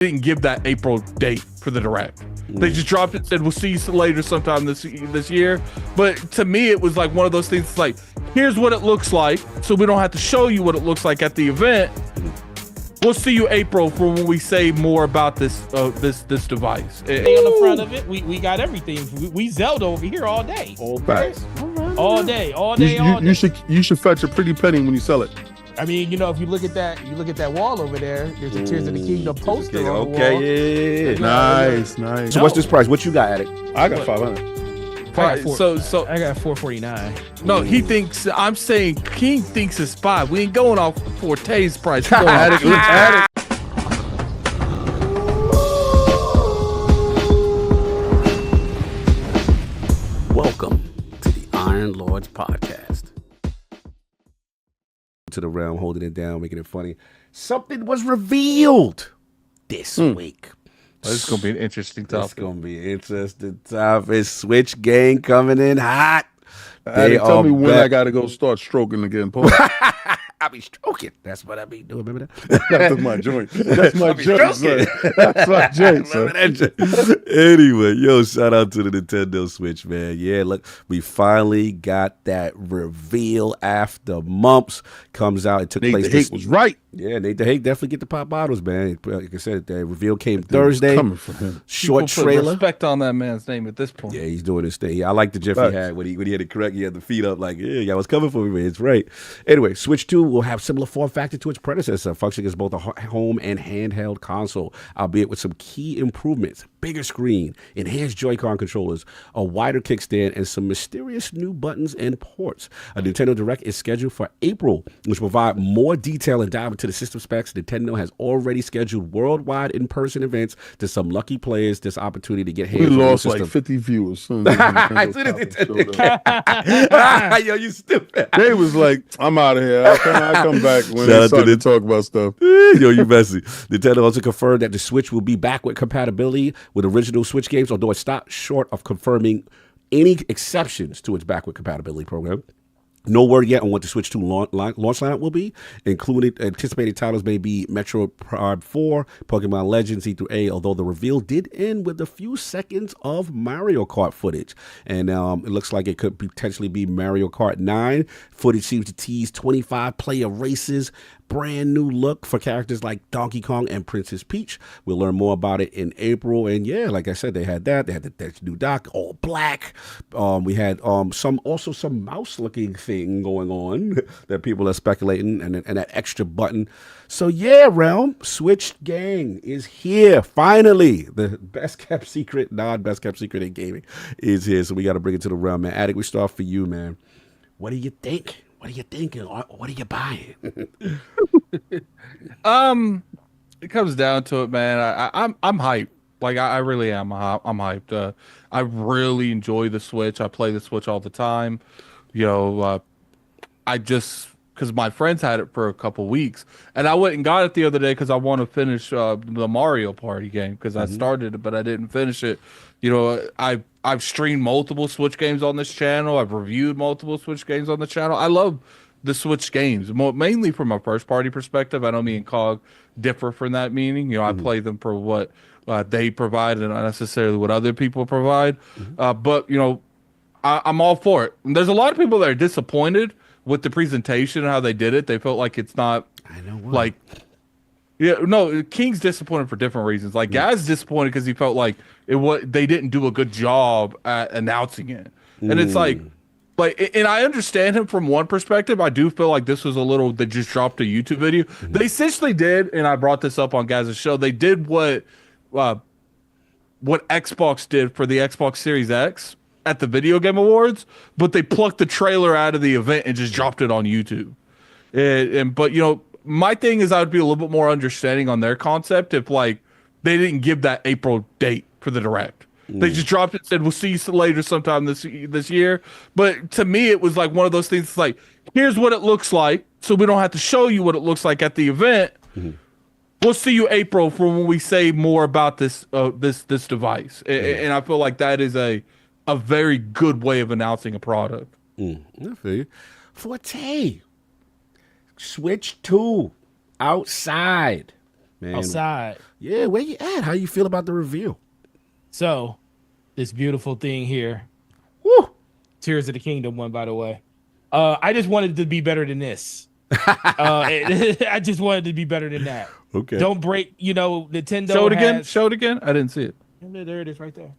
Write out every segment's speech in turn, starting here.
didn't give that April date for the direct. They just dropped it and said, we'll see you later sometime this year. But to me, it was like one of those things, like, here's what it looks like, so we don't have to show you what it looks like at the event. We'll see you April for when we say more about this this device. On the front of it, we got everything. We Zelda over here all day. All day. All day. All day. You should fetch a pretty penny when you sell it. I mean, if you look at that wall over there, there's a Tears of the Kingdom poster on the wall. Okay, yeah. Nice. So what's this price? What you got, Addict? I got 500. So I got 449. No, he thinks. I'm saying King thinks it's 5. We ain't going off Forte's price. Addict. Welcome to the Iron Lords podcast. To the realm, holding it down, making it funny. Something was revealed this week. This is gonna be an interesting topic. It's gonna be an interesting topic. Switch gang coming in hot. Tell me when I gotta go start stroking again, Paul. I be stroking. That's what I be doing. Remember that? That's my joint. That's my joint, son. That's my joint, son. Anyway, shout out to the Nintendo Switch, man. Yeah, look, we finally got that reveal after months. Comes out. It took place. Nate the Hake was right. Yeah, Nate the Hake definitely get the pop bottles, man. Like I said, the reveal came Thursday. Coming from him. Short People trailer. Put respect on that man's name at this point. Yeah, he's doing his thing. I like the GIF he had when he had it correct. He had the feet up like, yeah, y'all was coming for me, man. It's right. Anyway, Switch 2 will have similar form factor to its predecessor, functioning as both a home and handheld console, albeit with some key improvements. Bigger screen, enhanced Joy-Con controllers, a wider kickstand, and some mysterious new buttons and ports. A Nintendo Direct is scheduled for April, which will provide more detail and dive into the system specs. Nintendo has already scheduled worldwide in-person events to some lucky players this opportunity to get hands on the lost system. like 50 viewers. Yo, you stupid. They was like, I'm out of here. I come back when they started to talk about stuff. Yo, you messy. Nintendo also confirmed that the Switch will be backward compatibility with original Switch games, although it stopped short of confirming any exceptions to its backward compatibility program. No word yet on what the Switch 2 launch lineup will be. Included anticipated titles may be Metroid Prime 4, Pokemon Legends E through A, although the reveal did end with a few seconds of Mario Kart footage. And it looks like it could potentially be Mario Kart 9. Footage seems to tease 25-player races, brand new look for characters like Donkey Kong and Princess Peach. We'll learn more about it in April. And yeah, like I said, they had that. They had that new dock, all black. We had some mouse-looking thing going on that people are speculating, and that extra button. So yeah, Realm, Switch gang is here. Finally, the best kept secret, non-best kept secret in gaming is here. So we got to bring it to the realm, man. Addict, we start for you, man. What do you think? What are you thinking? What are you buying? It comes down to it, man. I'm hyped. Like I really am. I'm hyped. I really enjoy the Switch. I play the Switch all the time. I just because my friends had it for a couple weeks, and I went and got it the other day because I want to finish the Mario Party game because I started it but I didn't finish it. I've streamed multiple Switch games on this channel. I've reviewed multiple Switch games on the channel. I love the Switch games, mainly from a first-party perspective. I know me and Cog differ from that meaning. I play them for what they provide and not necessarily what other people provide. But I'm all for it. And there's a lot of people that are disappointed with the presentation and how they did it. They felt like it's not like... Yeah, no, King's disappointed for different reasons. Like, Guy's disappointed because he felt like they didn't do a good job at announcing it. And it's like, and I understand him from one perspective. I do feel like this was a little, they just dropped a YouTube video. They essentially did, and I brought this up on Guy's show, they did what Xbox did for the Xbox Series X at the Video Game Awards, but they plucked the trailer out of the event and just dropped it on YouTube. But my thing is I would be a little bit more understanding on their concept if they didn't give that April date for the direct. They just dropped it and said, we'll see you later sometime this year. But to me, it was like one of those things like, here's what it looks like, so we don't have to show you what it looks like at the event. We'll see you April for when we say more about this device. And I feel like that is a very good way of announcing a product. I feel you. Forte. Switch 2 outside. Man. outside. Yeah, where you at? How you feel about the reveal? So, this beautiful thing here. Woo! Tears of the Kingdom one, by the way. I just wanted to be better than this. I just wanted to be better than that. Okay. Don't break, Nintendo. Show it again. Show it again. I didn't see it. There it is right there.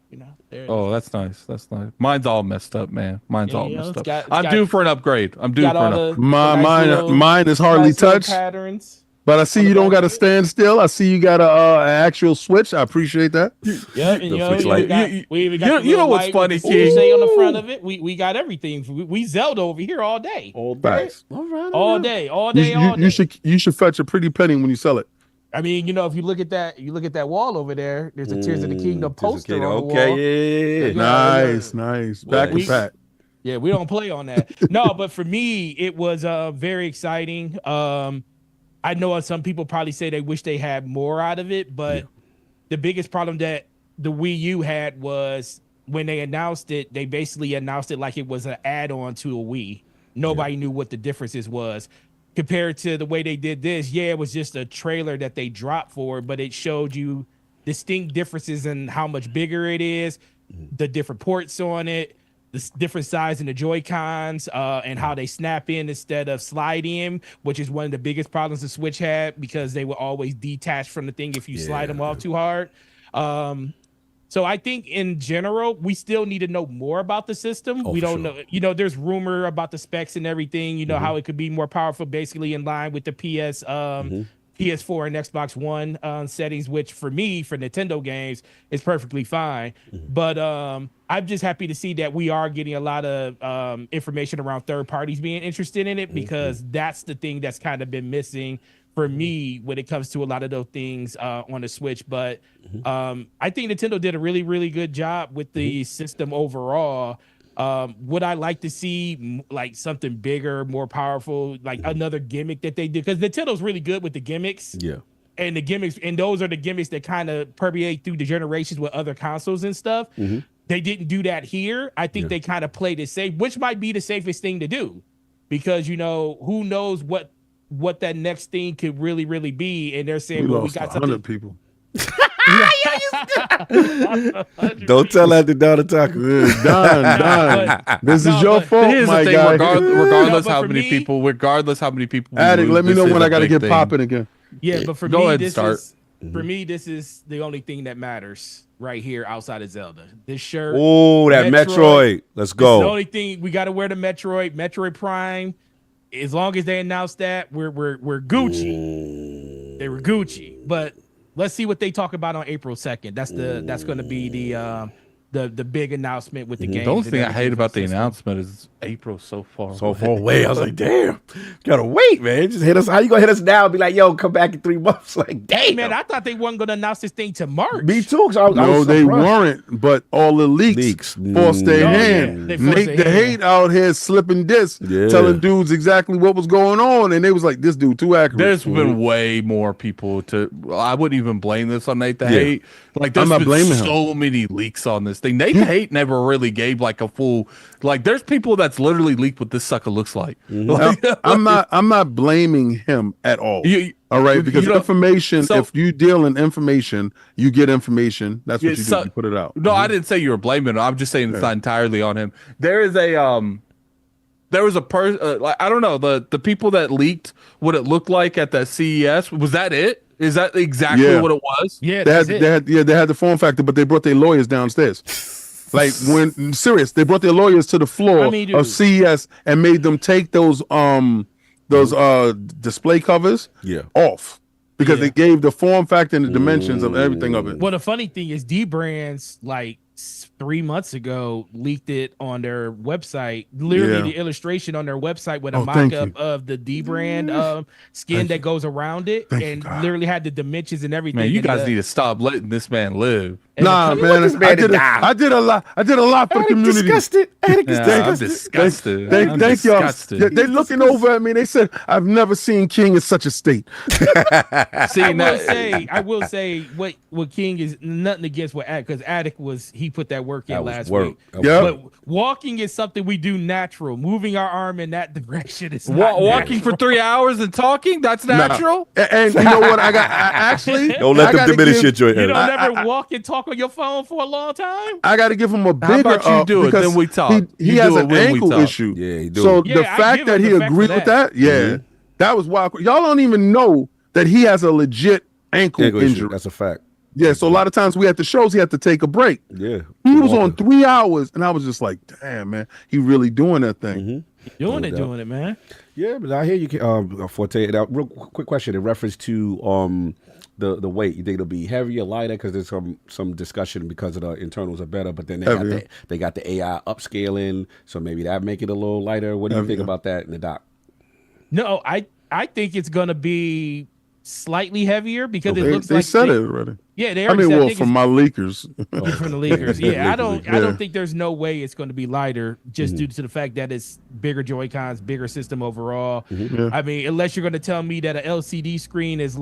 There it Oh, is. that's nice. That's nice. Mine's all messed up, man. Mine's all messed up. it's I'm got- due for an upgrade. I'm due for Got an all upgrade. the Mine, nice little- mine is hardly nice little touched. patterns. But I see you don't got to stand still. I see you got an actual switch. I appreciate that. Yeah, and Switch light. we even got You know what's funny, King? King? On the front of it, we got everything. We Zelda over here all day, All day. Facts. All right. all day, all day, all day. You should fetch a pretty penny when you sell it. I mean, if you look at that wall over there. There's a Tears of the Kingdom Tears of the poster on the Kingdom. wall. Okay, yeah. Nice. Back We- to back. Yeah, we don't play on that. No, but for me, it was very exciting. I know some people probably say they wish they had more out of it, but the biggest problem that the Wii U had was when they announced it, they basically announced it like it was an add-on to a Wii. Nobody knew what the differences was. Compared to the way they did this, it was just a trailer that they dropped for it, but it showed you distinct differences in how much bigger it is, the different ports on it, the different size in the Joy-Cons, and how they snap in instead of slide in, which is one of the biggest problems the Switch had because they were always detached from the thing if you slide them off too hard. So I think in general, we still need to know more about the system. We don't know, there's rumor about the specs and everything, how it could be more powerful, basically in line with the PS4 and Xbox One settings, which for me, for Nintendo games, is perfectly fine. But I'm just happy to see that we are getting a lot of information around third parties being interested in it, because that's the thing that's kind of been missing for me when it comes to a lot of those things on the Switch. But I think Nintendo did a really, really good job with the system overall. Would I like to see like something bigger, more powerful, like another gimmick that they did? Because Nintendo's really good with the gimmicks. Yeah. And the gimmicks, and those are the gimmicks that kind of permeate through the generations with other consoles and stuff. They didn't do that here. I think they kind of played it safe, which might be the safest thing to do, because who knows what that next thing could really, really be. And they're saying, We well, we lost got 100 something. people. Don't tell that to Don Taco. Done. This is your but fault, Here's my the thing, guy. regardless but how for many me- people, we Addict, lose, let me this know is when a I got to big get thing. popping again. Yeah, but for Go me, ahead and this start. is for me, this is the only thing that matters right here outside of Zelda. This shirt. Oh, that Metroid. Let's It's the go. only thing we got to wear the Metroid Prime. As long as they announce that, we're Gucci. They were Gucci, but let's see what they talk about on April 2nd. That's going to be the big announcement with the game. The only thing I hate about the announcement is April so far. So far away. I was like, damn. Gotta wait, man. Just hit us. How you gonna hit us now and be like, yo, come back in 3 months? Like, damn. Man, I thought they weren't going to announce this thing to March. Me too. 'Cause I was No, they surprised. weren't, but all the leaks forced their Oh, yeah. hand. They forced Nate their the hand. hate out here slipping discs, Yeah. telling dudes exactly what was going on, and they was like, this dude too accurate. There's been way more people I wouldn't even blame this on Nate the Hate. Like, there's I'm not been blaming him. so many leaks on this thing. Nate the Hate never really gave like a full, like, there's people that's literally leaked what this sucker looks like. Now, I'm not blaming him at all. You- all right, because you know, information, so- if you deal in information, you get information. That's what you do. You put it out. No, I didn't say you were blaming him. I'm just saying it's not entirely on him. There is there was a person, like, I don't know, the people that leaked what it looked like at that CES. Was that it? Is that exactly what it was? Yeah, They that's had, it. they had the form factor, but they brought their lawyers downstairs. Like, when serious, they brought their lawyers to the floor I mean, of dude. CES and made them take those display covers off, because they gave the form factor and the dimensions of everything of it. Well, the funny thing is, D Brands like 3 months ago leaked it on their website. Literally, the illustration on their website with a thank mock-up you. of the D brand skin that goes around it, Thank you, and God. literally had the dimensions and everything. Man, you And guys the- need to stop letting this man live. and Nah, the- man, this man to die. I did a lot for the community. Disgusted. I'm disgusted. Thank I'm y'all. disgusted. They looking over at me. They said, "I've never seen King in such a state." See, I will say what King is nothing against what Attic, because Attic he put that work in That was last work. week. That was Yeah. work. But walking is something we do natural. Moving our arm in that direction is Walking for 3 hours and talking, that's Nah. natural. And you know what? I actually Don't let I them gotta diminish your give- joint. You Eric. don't never walk and talk on your phone for a long time? I got to give him a bigger. How about you do it, because then we talk. He You has do it an when we ankle talk. issue. Yeah, he do. So Yeah, the I fact give that him he the fact agreed for with that. that, yeah, that was wild. Y'all don't even know that he has a legit ankle Ankle issue. injury. That's a fact. Yeah, so a lot of times we at the shows, he had to take a break. Yeah. He was on Walking. 3 hours, and I was just like, damn, man, he really doing that thing. Doing No doubt. it, man. Yeah, but I hear you, Forte. Now, real quick question in reference to the weight. You think it'll be heavier, lighter? Because there's some discussion because of the internals are better, but then they got the AI upscaling, so maybe that make it a little lighter. What do you think about that in the doc? No, I think it's gonna be slightly heavier because it They, looks they like said it already. Yeah, they I already mean, said. well, think from it's- my leakers. from the Lakers. Yeah, I Yeah. don't think there's no way it's going to be lighter just due to the fact that it's bigger Joy-Cons, bigger system overall. Yeah. I mean, unless you're going to tell me that an LCD screen is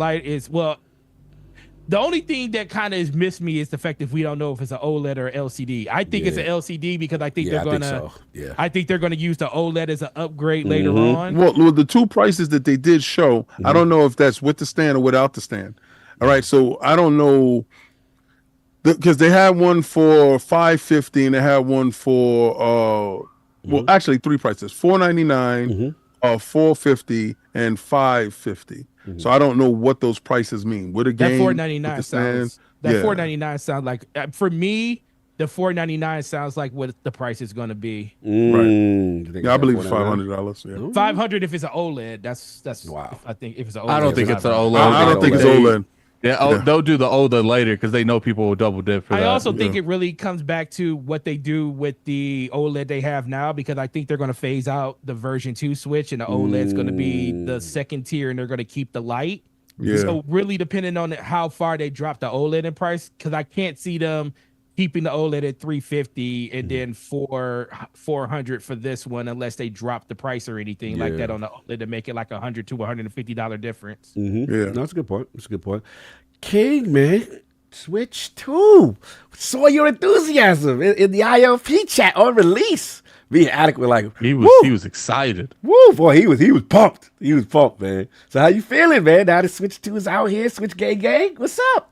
the only thing that kind of has missed me is the fact that we don't know if it's an OLED or LCD. I think it's an LCD because I think Yeah, they're I gonna. think so. Yeah. I think they're gonna use the OLED as an upgrade later on. Well, the two prices that they did show, I don't know if that's with the stand or without the stand. All right, so I don't know because they had one for $550 and they had one for well, actually three prices: $499, $450, and $550. So I don't know what those prices mean. With a That game, $499 sounds. That yeah. $499 sounds like for me. The $499 sounds like what the price is going to be. You think Yeah, I it's believe $499? $500. Yeah. 500 if it's an OLED. That's Wow. I think if it's an OLED. I don't think it's an OLED. I don't think it's They- OLED. Yeah, they'll do the OLED later because they know people will double dip for I that. also think it really comes back to what they do with the OLED they have now, because I think they're going to phase out the version 2 Switch and the OLED's going to be the second tier and they're going to keep the light. Yeah. So really depending on how far they drop the OLED in price, because I can't see them keeping the OLED at $350 and then $400 for this one unless they drop the price or anything like that on the OLED to make it like $100 to $150 difference. Yeah. No, that's a good point. That's a good point. King, man, Switch 2. Saw your enthusiasm in the ILP chat on release. Being adequate, like he was excited. woo, boy, he was pumped. He was pumped, man. So how you feeling, man? Now the Switch 2 is out here. Switch gang. What's up?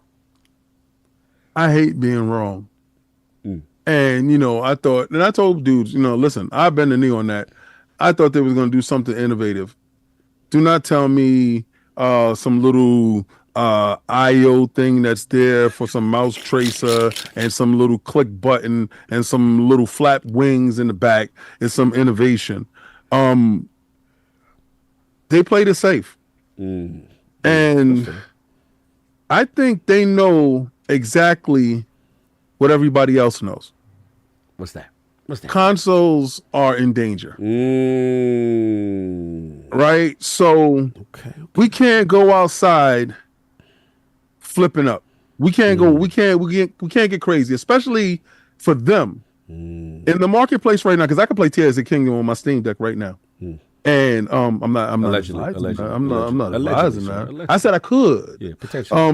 I hate being wrong. And, I thought, and I told dudes, listen, I bend the knee on that. I thought they was going to do something innovative. Do not tell me some little IO thing that's there for some mouse tracer and some little click button and some little flap wings in the back is some innovation. They played it safe. And I think they know exactly what everybody else knows. What's that? Consoles are in danger. Right? So we can't go outside flipping up. We can't go, we can't get crazy, especially for them. In the marketplace right now, because I can play Tears of the Kingdom on my Steam Deck right now. And I'm not Allegedly. I'm not Allegedly, advising sir. that. Allegedly. I said I could. Yeah, potentially.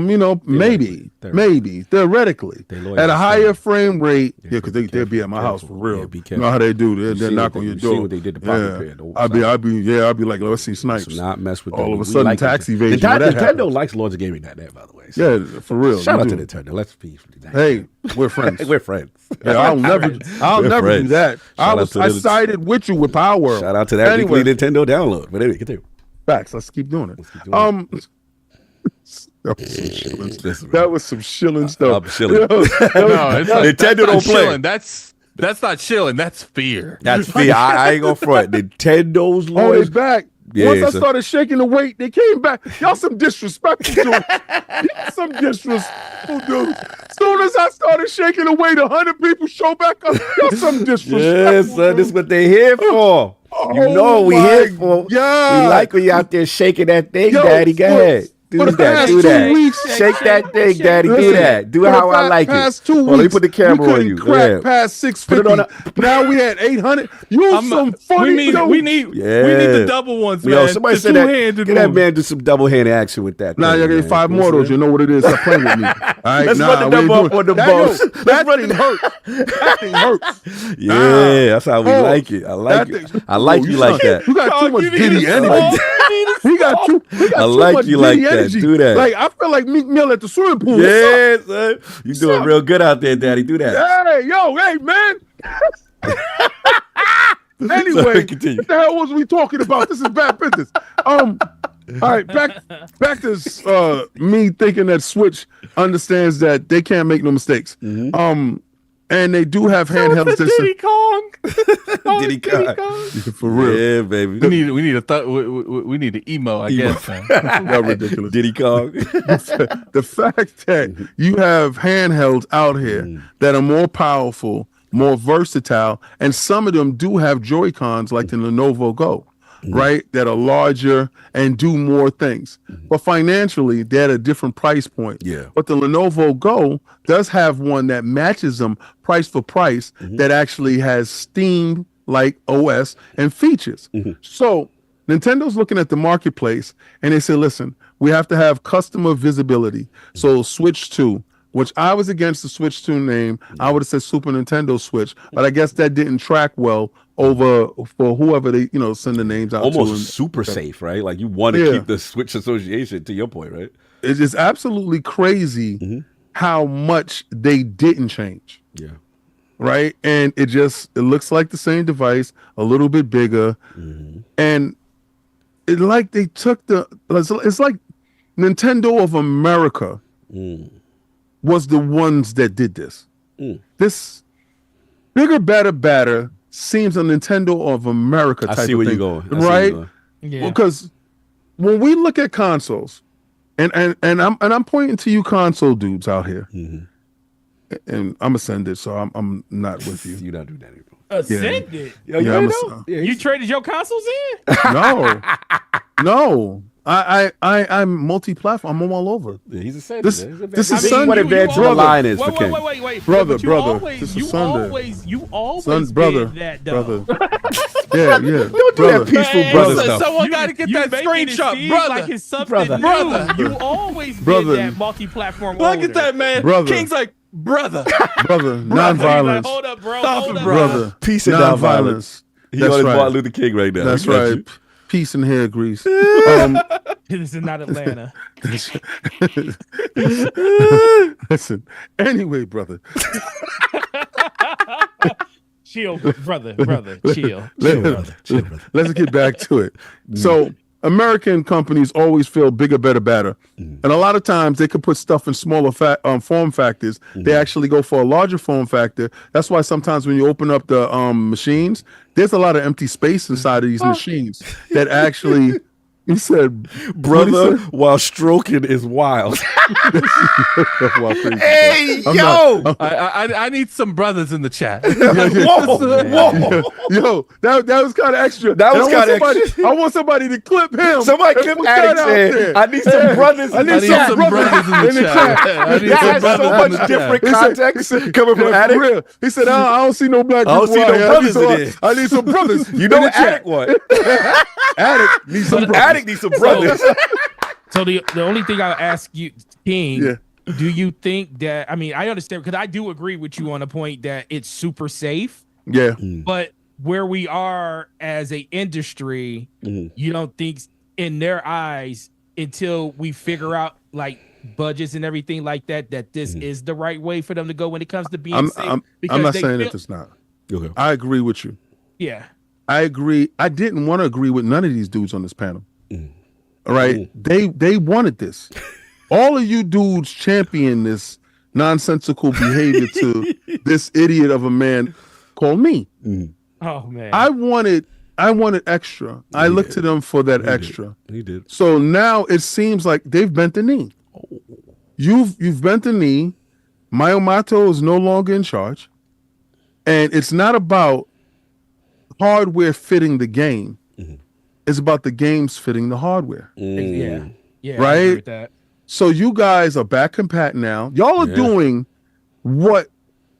Maybe theoretically, lawyers at a are higher frame rate. Yeah, Yeah, because they'll be at my house for real. Yeah, be You careful. know how they do. They'll seen knock what on they- your you seen door. what they did to Pocket Pair, though. I'll be like, let's see Snipes. So not mess with All them. of a We sudden, like tax it. evasion. when that Nintendo happens. likes Lords of Gaming that by the way. So Yeah, for real. shout we out to do. Nintendo. Let's be. Hey, we're friends. We're friends. Yeah, I'll never do friends. that. Shout out to I the- sided with you with Power World. Shout out to that Anyway, weekly Nintendo download. But anyway, continue. facts. Let's keep doing it. That was some shilling. Listen, That was some shilling stuff. I'm shilling. No, it's not, Nintendo that's don't not play. chilling. That's not chilling. That's fear. That's fear. I ain't gonna front. Nintendo's Oh, they lawyers. back. Yeah, Once I so- started shaking the weight, they came back. Y'all some disrespectful dudes. Y'all some disrespectful dudes. Soon as I started shaking the weight, 100 people show back up. Y'all some disrespectful Yes, son. This dudes. is what they here for. You know what we Oh here my for. God. We like when you out there shaking that thing, Yo, Daddy. Go look, ahead. For the that. past Do 2 that. weeks, Shake that thing, Daddy. Do listen, that. Do for it the how I like it. past 2 Hold on, let me weeks, put the camera we on you. couldn't crack past Put it 650. on Now we at 800. You some funny dude. We need the double ones, man. Yo, somebody the said that. two-handed Get that ones. man do some double-handed action with that. Nah, thing, y'all get man. 5 more of those. You know what it is. Stop playing with me. All right, Let's run the we ain't double up doing- on the that, boss. yo, Let's that run thing the- hurts. That thing hurts. Yeah, that's how we like it. I like That it. thing- I like Yo, you like that. You got too much you need giddy a energy. song. We got too I like much you like giddy that. energy. Do that. Like I feel like Meek Mill at the swimming pool. What's Yeah, son. You doing up? real good out there, Daddy. Do that. up? Hey, man. Anyway, Sorry, continue. what the hell was we talking about? This is bad business. All right, back to me thinking that Switch understands that they can't make no mistakes. And they do have handhelds. The Diddy Kong. Diddy Kong. For real. Yeah, baby. We need an emo, I guess. Man. That's ridiculous. Diddy Kong. The fact that you have handhelds out here that are more powerful, more versatile, and some of them do have Joy-Cons like the Lenovo Go, right? That are larger and do more things. But financially, they're at a different price point. Yeah. But the Lenovo Go does have one that matches them price for price that actually has Steam like OS and features. So Nintendo's looking at the marketplace and they say, listen, we have to have customer visibility. So Switch 2, which I was against the Switch 2 name. I would have said Super Nintendo Switch, but I guess that didn't track well over for whoever they, send the names out to. Almost super safe, right? Like you want to keep the Switch association, to your point, right? It's just absolutely crazy how much they didn't change. Yeah. Right. And it looks like the same device, a little bit bigger. And it like they took it's like Nintendo of America was the ones that did this. This bigger, better seems a Nintendo of America type I see of where thing. you're going. Right? Yeah. Because when we look at consoles, and I'm pointing to you console dudes out here, and I'm ascended, so I'm not with you. You don't do that anymore. Ascended. Yo, you Yeah, ain't I'm know? You traded your consoles in? No. I'm multi-platform. I'm all over. Yeah, he's ascended. This is This Sunday. what advancing the Brother. line is for King. Wait. Brother, But you brother, always, this is you Sunday. always Brother, did that, though. brother. Yeah. Don't do that peaceful brother Listen, stuff. someone got to get that making it screenshot, seem brother. Like it's something Brother. new. Brother. You always Brother. did that multi-platform. Look at that, man. Brother. King's like, brother. Brother, Like, non-violence. hold up, bro. Stop hold it, up, bro. Brother, Peace and non-violence. He That's on his right. Martin Luther King right now. That's We got right. you. Peace and hair grease. This is not Atlanta. Listen. Anyway, brother. Chill, brother. Chill. Let's get back to it. So American companies always feel bigger, better. And a lot of times they could put stuff in smaller form factors. They actually go for a larger form factor. That's why sometimes when you open up the machines, there's a lot of empty space inside of these machines that actually, he said, Brother, while stroking is wild. Well, crazy. Hey, I'm yo. not- I need some brothers in the chat. Whoa. Yo, that was kind of extra. That was And I want kinda somebody- extra. I want somebody to clip him. Somebody and clip put that Addict out saying, there. I need some brothers I in need the some chat. brothers in the chat. I need That some has brothers so in much the chat. different He said- context he said- coming from yeah, Addict. for real. He said, I don't see no black I don't people see out no here. brothers in there. I need some brothers. You know in the what Addict chat. want? Addict needs some brothers. Addict needs some brothers. So the only thing I'll ask you, King, Yeah. do you think that, I mean, I understand because I do agree with you on the point that it's super safe, Yeah. but where we are as a industry, you don't think in their eyes until we figure out like budgets and everything like that, that this is the right way for them to go when it comes to being safe? I'm Because not they saying feel- that it's not. Okay. I agree with you. Yeah. I agree. I didn't want to agree with none of these dudes on this panel. All right. They wanted this. All of you dudes champion this nonsensical behavior to this idiot of a man called me. Oh man. I wanted extra. I looked to them for that extra. He did. So now it seems like they've bent the knee. You've bent the knee. Mayomato is no longer in charge. And it's not about hardware fitting the game. It's about the games fitting the hardware. Yeah. Yeah, right? I agree with that. So you guys are back compat now. Y'all are doing what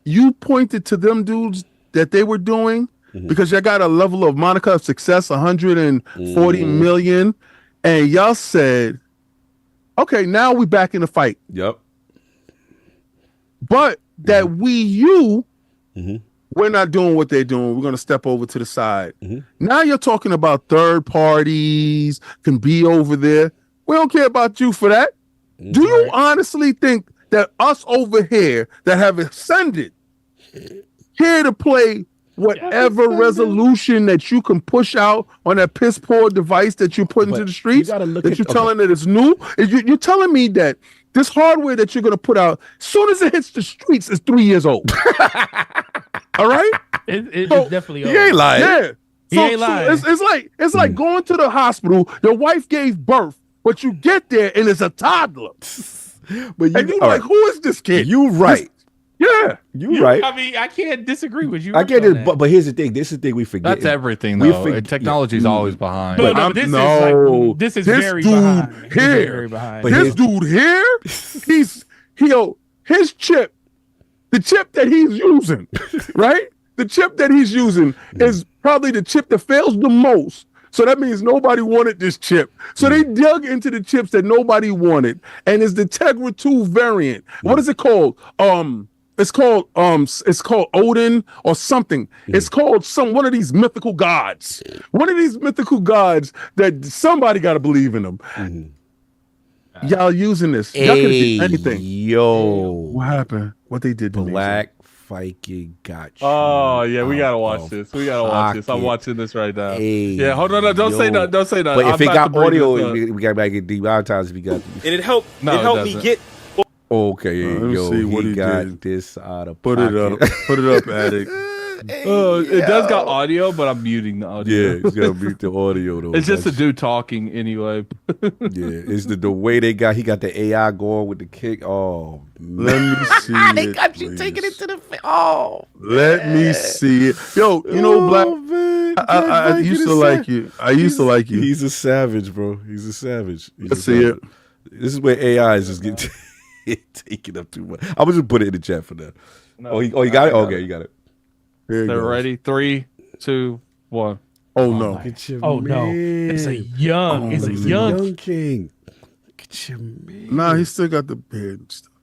you pointed to them dudes that they were doing because y'all got a level of Monica of success, 140 million, and y'all said, okay, now we back in the fight. Yep. But that we're not doing what they're doing. We're going to step over to the side. Now you're talking about third parties can be over there. We don't care about you for that. Do you honestly think that us over here that have ascended here to play whatever resolution that you can push out on that piss poor device that you put into the streets, that you're telling that it's new? You're telling me that this hardware that you're going to put out, as soon as it hits the streets, is 3 years old. All right? It's definitely old. He ain't lying. Yeah. He ain't lying. It's like going to the hospital, your wife gave birth, but you get there and it's a toddler. But And you're like, who is this kid? You right. Yeah. You right. I mean, I can't disagree with you. I get it, but here's the thing. This is the thing we forget. That's everything, though. Technology's always behind. No, this is very behind. Here, Very behind. this dude here, his chip, the chip that he's using, right? The chip that he's using is probably the chip that fails the most. So that means nobody wanted this chip. So they dug into the chips that nobody wanted, and it's the Tegra 2 variant. What is it called? It's called Odin or something. It's called one of these mythical gods. One of these mythical gods that somebody got to believe in them. Y'all using this? Y'all could do anything. Yo, What happened? What they did to Black Viking got you. Oh yeah, we gotta watch this. We gotta watch this. I'm watching this right now. Yeah, hold on. Don't say that. Don't say that. But if it got audio, we got to get demonetized if we got. And it helped. No, it helped me get. Okay, let me see what he got did. this out of Put pocket. it up. Put it up, Addict. It does got audio, but I'm muting the audio. Yeah, it's gonna mute the audio though. It's just a dude talking anyway. Yeah, it's the way he got the AI going with the kick. Oh, Let me see they it, got you please. taking it to the oh. Let me see it. Yo, you know, Black, man, I used to like you. I used to like you. He's a savage, bro. He's a savage. Let's see it. This is where AI is just getting taken up too much. I'm gonna just put it in the chat for that. No, you got it? Okay, you got it. Here it They're goes. ready. 3, 2, 1. Oh, no. Oh no, it's a young, it's a young. king. Look at your man. Nah, he still got the beard and stuff.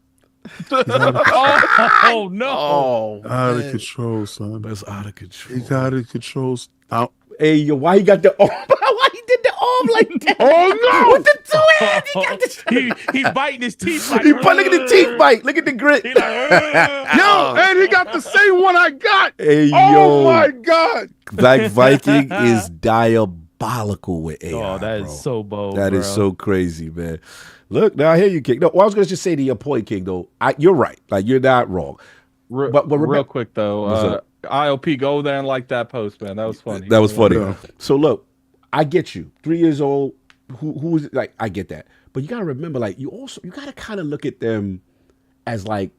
Oh no. Oh, Out of control, son. that's out of control. He got it control. Out. Hey, yo, why he got the arm? Why he did the arm like that? Oh no! With the two hands, he got the. He biting his teeth. Like, Look at the teeth bite. Look at the grit. He like, Yo, and he got the same one I got. Hey, Oh yo. my God! Black Viking is diabolical with AI. oh, that bro. is so bold. That bro. is so crazy, man. Look, now I hear you, King. No, well, I was going to just say to your point, King, though, you're right. Like, you're not wrong. But Real quick though, What's up? IOP, go there and like that post, man. That was funny. That was funny. Yeah. So, look, I get you. 3 years old, who's like, I get that. But you got to remember, like, you got to kind of look at them as like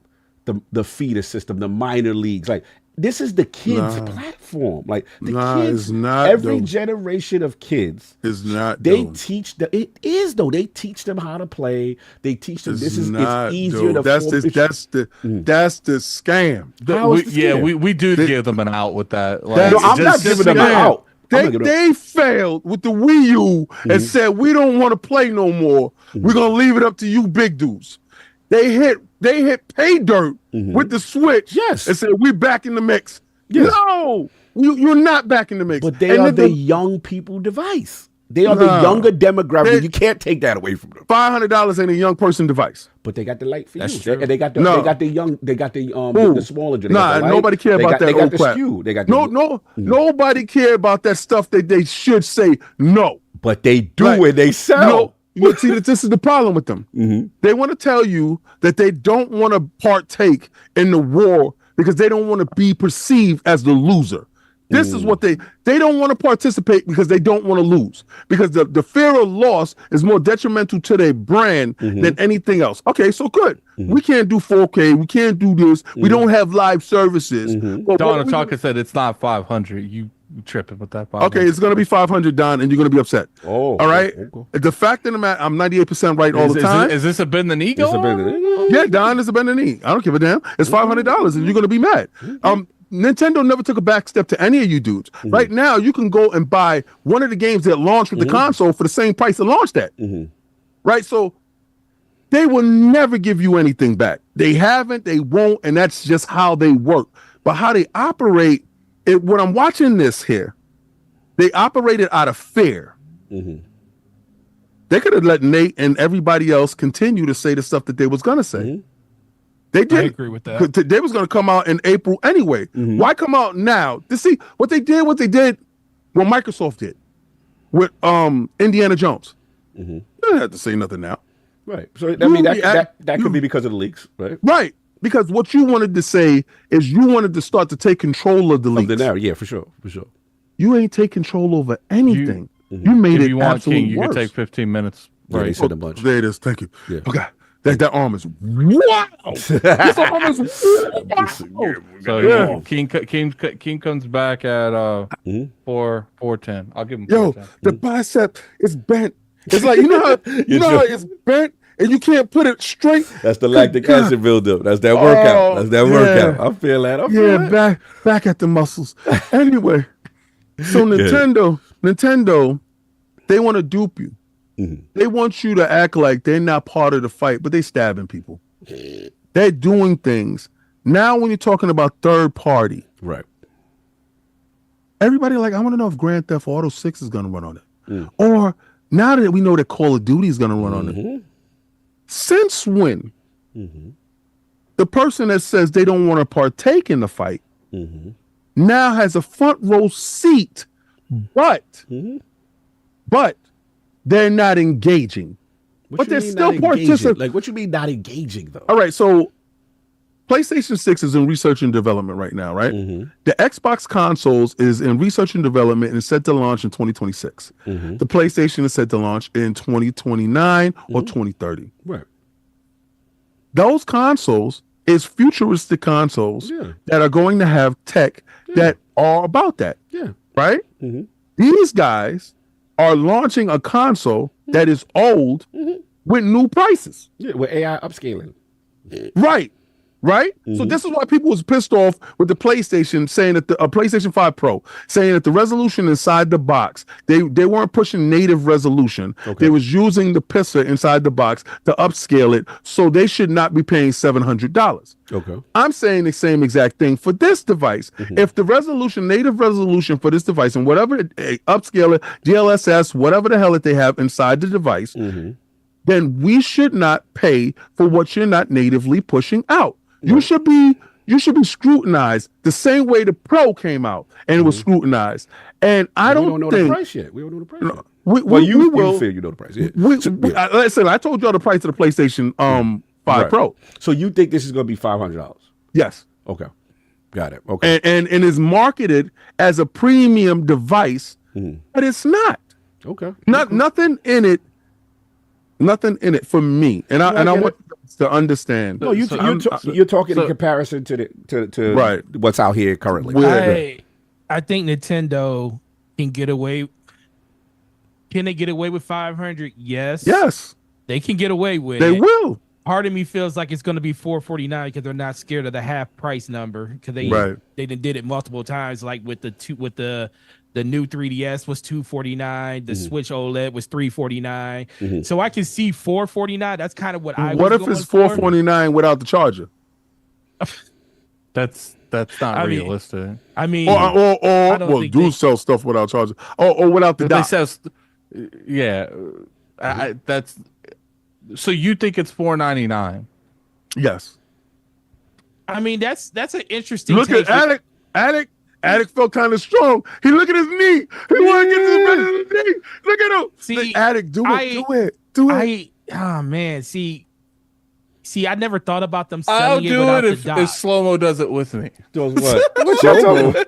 the feeder system, the minor leagues. Like, this is the kids' platform. Like the kids, it's not. every Though. generation of kids, It's not. they though. teach them. It is though. They teach them how to play. They teach them. It's not, it's easier though. to. That's form- that's the scam. How is the scam? we do give them an out with that. Like, That's- No, I'm not just giving them an scam. out. I'm not giving them- They failed with the Wii U and said we don't want to play no more. We're gonna leave it up to you, big dudes. They hit pay dirt with the Switch. Yes. And said we back in the mix. Yes. No, you're not back in the mix. But they And are then the young people device. They are the younger demographic. You can't take that away from them. $500 ain't a young person device. But they got the light for That's you. true. They got the No. they got the young. They got the Who? the smaller. They got the light. Nobody care They about got- that They got old the crap. SKU. They got the, Nobody care about that stuff that they should say no. But they do Like, when they sell. But see, this is the problem with them. They want to tell you that they don't want to partake in the war because they don't want to be perceived as the loser. This is what they don't want to participate because they don't want to lose. Because the fear of loss is more detrimental to their brand than anything else. Okay, so good. We can't do 4K. We can't do this. We don't have live services. But what Donna we- Chalker said it's not 500. tripping with that. Okay, it's going to be 500, Don, and you're going to be upset. Oh, all right. okay. The fact of the matter, I'm 98% right all the time. Is this a bend the knee? Yeah, Don, it's a bend the knee. I don't give a damn. It's $500, and you're going to be mad. Nintendo never took a back step to any of you dudes. Right now, you can go and buy one of the games that launched with the console for the same price it launched at. Right? So they will never give you anything back. They haven't, they won't, and that's just how they work. But how they operate, when I'm watching this here, they operated out of fear. They could have let Nate and everybody else continue to say the stuff that they was going to say. They did. I agree with that. They was going to come out in April anyway. Why come out now? To see what they did what Microsoft did with Indiana Jones. You don't have to say nothing now. Right. So I mean that could be because of the leaks, right? Right. Because what you wanted to say is you wanted to start to take control of the leaks. Yeah, for sure. You ain't take control over anything. You made it absolutely you worse. can take 15 minutes. Right. He said a bunch. There it is. Thank you. Yeah. Okay. That arm is wow. This arm is wow. So King comes back at 410. I'll give him 410. The bicep is bent. It's like you know how it's bent and you can't put it straight. That's the lactic acid buildup. That's that workout. I feel that. Back at the muscles. Anyway, so Nintendo, they want to dupe you. They want you to act like they're not part of the fight, but they stabbing people. They're doing things. Now when you're talking about third party, right? Everybody I want to know if Grand Theft Auto 6 is going to run on it. Or now that we know that Call of Duty is going to run on it. Since when the person that says they don't want to partake in the fight now has a front row seat, but they're not engaging. But they're still participating. Like, what you mean not engaging, though? All right, so PlayStation 6 is in research and development right now, right? The Xbox consoles is in research and development and is set to launch in 2026. The PlayStation is set to launch in 2029 or 2030. Right. Those consoles is futuristic consoles that are going to have tech that are about that. Yeah. Right? These guys are launching a console that is old with new prices. Yeah, with AI upscaling. Right. So this is why people was pissed off with the PlayStation saying that the PlayStation 5 Pro saying that the resolution inside the box, they weren't pushing native resolution. They was using the pisser inside the box to upscale it, so they should not be paying $700. I'm saying the same exact thing for this device. If the native resolution for this device and whatever upscale it, DLSS, whatever the hell that they have inside the device, then we should not pay for what you're not natively pushing out. You should be scrutinized the same way the Pro came out and it was scrutinized. And I don't know think the price yet. We don't know the price yet. You feel you know the price. Yeah. Listen, I told y'all the price of the PlayStation 5 Pro. So you think this is going to be $500? Yes. Okay. Got it. Okay. And is marketed as a premium device, but it's not. Okay. Nothing in it for me. And I want to understand. No, you're talking in comparison to right. what's out here currently. I think Nintendo can get away. Can they get away with 500? Yes. They can get away with they it. Will. Part of me feels like it's going to be $449 because they're not scared of the half price number because they did it multiple times, like with the new 3DS was $249. The Switch OLED was $349. So I can see $449. That's kind of what I. What if it's $449 without the charger? That's not realistic. I mean, or do sell stuff without charger, or without the dock. That's. So you think it's $499? Yes. I mean, that's an interesting. Look at Addict felt kind of strong. He look at his knee. He want to get to the better of the knee. Look at him. See, Addict, do it. Oh man, see, I never thought about them selling it without the dock. If Slow-Mo does it with me. Does what? What's your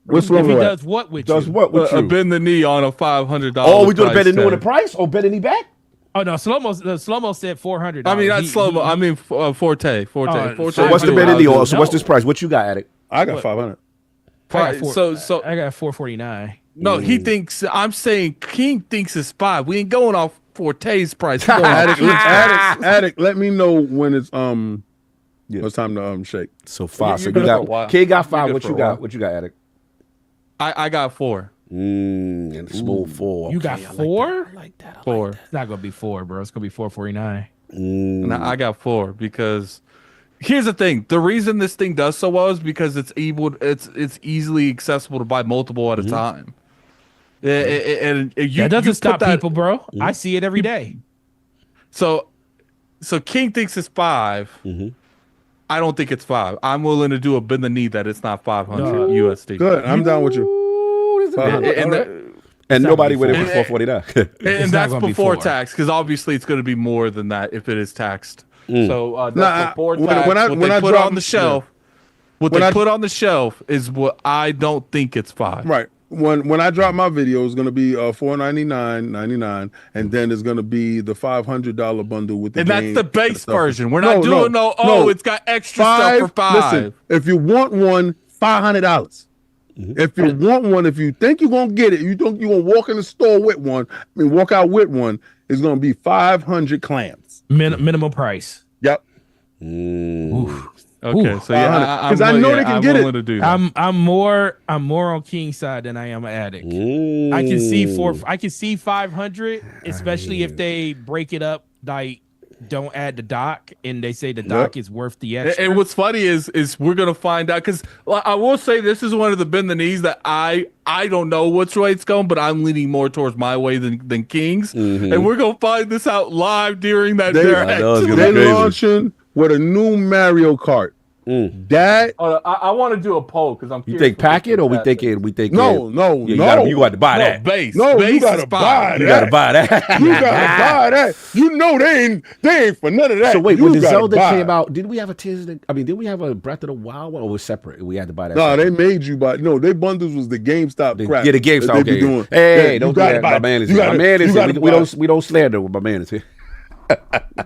What's wrong with does what with does you? What with you? Bend the knee on a $500. Oh, we doing better than the price? Oh, better knee back? Oh no, Slow-Mo said $400. I mean, not Slow-Mo. I mean Forte. So what's the better knee? So what's this price? What you got, Addict? I got 500. I got 449. No, he thinks. I'm saying King thinks it's 5. We ain't going off Forte's price. We're going off King's price. Addict, let me know when it's it's time to shake. So 5. So You're you good for a while. king got 5. You're What good you for a while. got? What you got, Addict? I got 4. And smooth 4. You got 4? I like that. 4. It's not gonna be 4, bro. It's gonna be 449. And I got 4 because here's the thing: the reason this thing does so well is because it's easily accessible to buy multiple at a time. And you That doesn't you stop put that, people, bro. I see it every day. So King thinks it's 5. I don't think it's 5. I'm willing to do a bend the knee that it's not 500 USD. Good, I'm down with you. And nobody went in for 449. And that's gonna be before 4. tax, because obviously it's going to be more than that if it is taxed. So that's before when tax. I- what when they I put drop- on the shelf, what When they I- put on the shelf is what I don't think it's 5. Right. When I drop my video, it's gonna be $499.99, and then it's gonna be the $500 bundle with the And game that's the base stuff. version. We're not doing it's got extra stuff for 5. Listen, if you want one, $500. If you want one, if you think you're gonna get it, you think you're gonna walk in the store with one, walk out with one, it's gonna be 500 clams. Minimum price. Yep. Okay, so yeah, 'Cause I know they can get it. To do that. I'm more on King's side than I am an Addict. I can see 500, especially if they break it up, like don't add the dock and they say the dock is worth the extra. And what's funny is we're gonna find out, because I will say this is one of the bend the knees that I don't know which way it's going, but I'm leaning more towards my way than King's, and we're gonna find this out live during that direct. They're launching with a new Mario Kart. That I want to do a poll because I'm. You think packet or we thinking? no. You got to buy that. Base. No, base you gotta is buy fine. You got to buy that. you gotta buy that. You know they ain't for none of that. So wait, you when the gotta Zelda buy came it. out, did we have a did we have a Breath of the Wild one, or was separate? We had to buy that. No, separate? they made you buy. No, their bundles was the GameStop crap. Yeah, the GameStop. that they be doing. Hey, Yeah, don't you do gotta that. buy My it. man is You here. gotta- My man is you here. gotta We don't slander what my man is here.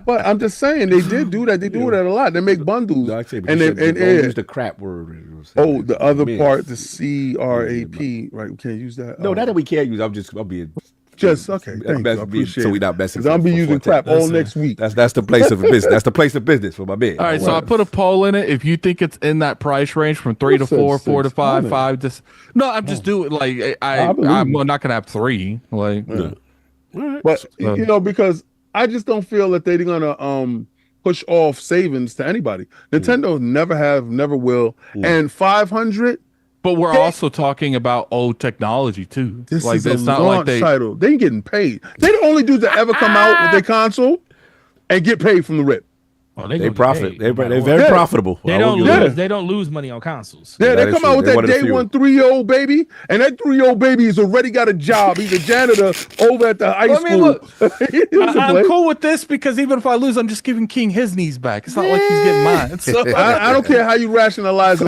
But I'm just saying they did do that. They do that a lot. They make bundles. No, I say, and don't yeah. use the crap word. Oh, the other Man. part, the CRAP, right? We can't use that. No, that we can't use. I'm being just okay. Thank you. I appreciate so we it. not messing. 'Cause I'll be for using 410. crap all next week. That's the place of business. That's the place of business for my man. All right, so I put a poll in it. If you think it's in that price range from 3 to Who said 4, 4 to 6? 5, 5 to I'm just doing like I'm not gonna have 3. Like, But because I just don't feel that they're gonna push off savings to anybody. Nintendo never will. And 500. but we're also talking about old technology too. This like is a it's not launch like they. title. They ain't getting paid. They the only dudes that ever come out with their console and get paid from the rip. Oh, They gonna get profit. paid, They're no matter very what. profitable. They I don't won't give lose. them They don't lose money on consoles. Yeah, That they is come true. out with They're that one of the day few. one 3-year-old baby, and that 3-year-old baby has already got a job. He's a janitor over at the high I mean, school. look, He doesn't play. I'm cool with this because even if I lose, I'm just giving King his knees back. It's not like he's getting mine. So I don't care how you rationalize it.